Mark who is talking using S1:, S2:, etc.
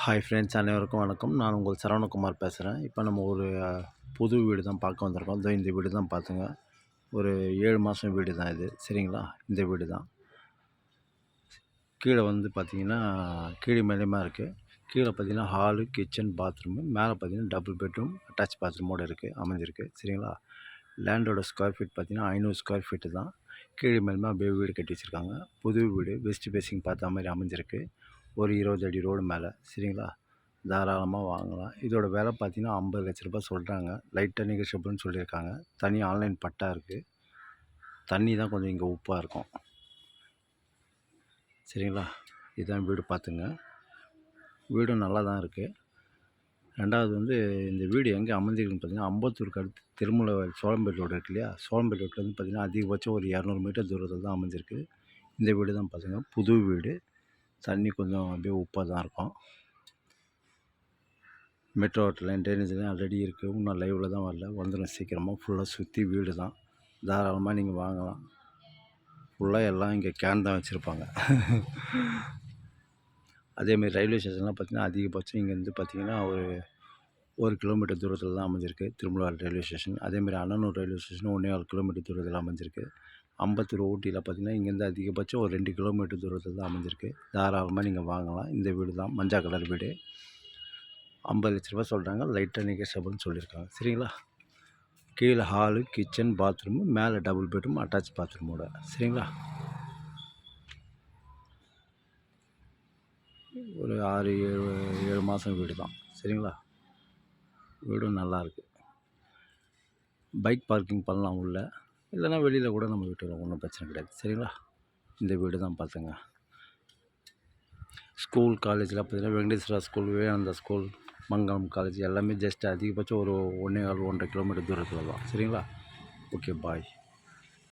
S1: Hi friends, அனைவருக்கும் வணக்கம். நான் உங்கள் சரவணகுமார் பேசுகிறேன். இப்போ நம்ம ஒரு புது வீடு தான் பார்க்க வந்திருக்கோம். இதோ இந்த வீடு தான் பார்த்துங்க. ஒரு 7 மாதம் வீடு தான் இது. சரிங்களா? இந்த வீடு தான். கீழே வந்து பார்த்தீங்கன்னா, கீழே மேலேயுமா இருக்குது. கீழே பார்த்தீங்கன்னா ஹாலு, கிச்சன், பாத்ரூமு. மேலே பார்த்தீங்கன்னா டபுள் பெட்ரூம் அட்டாச் பாத்ரூமோடு இருக்குது, அமைஞ்சிருக்கு. சரிங்களா? லேண்டோட ஸ்கொயர் ஃபீட் பார்த்தீங்கன்னா 500 ஸ்கொயர் ஃபீட்டு தான். கீழே மேலுமா அப்படியே வீடு கட்டி வச்சுருக்காங்க. புது வீடு வெஸ்ட் ஃபேஸிங் பார்த்த மாதிரி அமைஞ்சிருக்கு. ஒரு 20 அடி ரோடு மேலே. சரிங்களா? தாராளமாக வாங்கலாம். இதோட விலை பார்த்தீங்கன்னா 50 லட்ச ரூபாய் சொல்கிறாங்க. லைட்டாக நெகோஷியபிள்னு சொல்லியிருக்காங்க. தனி ஆன்லைன் பட்டா இருக்குது. தண்ணி தான் கொஞ்சம் இங்கே உப்பாக இருக்கும். சரிங்களா? இதுதான் வீடு பார்த்துங்க. வீடும் நல்லா தான் இருக்குது. ரெண்டாவது வந்து இந்த வீடு எங்கே அமைஞ்சிருக்குன்னு பார்த்தீங்கன்னா, அம்பத்தூருக்கு அடுத்து திருமலை சோளம்பேடு ரோடு இருக்கு இல்லையா? சோளம்பேடு ரோட்லேருந்து பார்த்தீங்கன்னா அதிகபட்சம் ஒரு 200 மீட்டர் தூரத்தில் தான் அமைஞ்சிருக்கு. இந்த வீடு தான் பார்த்துங்க. புது வீடு. தண்ணி கொஞ்சம் அப்படியே உப்பாக தான் இருக்கும். மெட்ரோ வாட்டர்லைன் ட்ரைனேஜ்லாம் ஆல்ரெடி இருக்குது. இன்னும் லைவில் தான் வரல, வந்துடும் சீக்கிரமாக. ஃபுல்லாக சுற்றி வீடு தான். தாராளமாக நீங்கள் வாங்கலாம். ஃபுல்லாக எல்லாம் இங்கே கேன் தான் வச்சுருப்பாங்க. அதேமாரி ரயில்வே ஸ்டேஷன்லாம் பார்த்திங்கன்னா அதிகபட்சம் இங்கேருந்து பார்த்திங்கன்னா ஒரு கிலோமீட்டர் தூரத்தில் தான் அமைஞ்சிருக்கு திருமலவால் ரயில்வே ஸ்டேஷன். அதேமாதிரி அண்ணனூர் ரயில்வே ஸ்டேஷன் 1.25 கிலோமீட்டர் தூரத்தில் அமைஞ்சிருக்கு. அம்பத்தூர் ஊட்டியில் பார்த்திங்கன்னா இங்கேருந்து அதிகபட்சம் ஒரு 2 கிலோமீட்டர் தூரத்தில் தான் அமைஞ்சிருக்கு. தாராளமாக நீங்கள் வாங்கலாம். இந்த வீடு தான் மஞ்சா கலர் வீடு. 50 லட்ச ரூபா சொல்கிறாங்க. லைட்டாக நெகோஷியபிள்னு சொல்லியிருக்காங்க. சரிங்களா? கீழே ஹாலு, கிச்சன், பாத்ரூமு, மேலே டபுள் பெட்ரூம் அட்டாச் பாத்ரூமோட. சரிங்களா? ஒரு 6-7 மாதம் வீடு தான். சரிங்களா? வீடும் நல்லாயிருக்கு. பைக் பார்க்கிங் பண்ணலாம் உள்ள, இல்லைனா வெளியில் கூட நம்ம விட்டுருவோம், ஒன்றும் பிரச்சனை கிடையாது. சரிங்களா? இந்த வீடு தான் பார்த்துங்க. ஸ்கூல் காலேஜில் பார்த்தீங்கன்னா வெங்கடேஸ்வரா ஸ்கூல், விவேகானந்தா ஸ்கூல், மங்கலம் காலேஜ் எல்லாமே ஜஸ்ட் அதிகபட்சம் ஒரு 1.25 கிலோமீட்டர் தூரத்தில் தான். சரிங்களா? ஓகே, பாய்.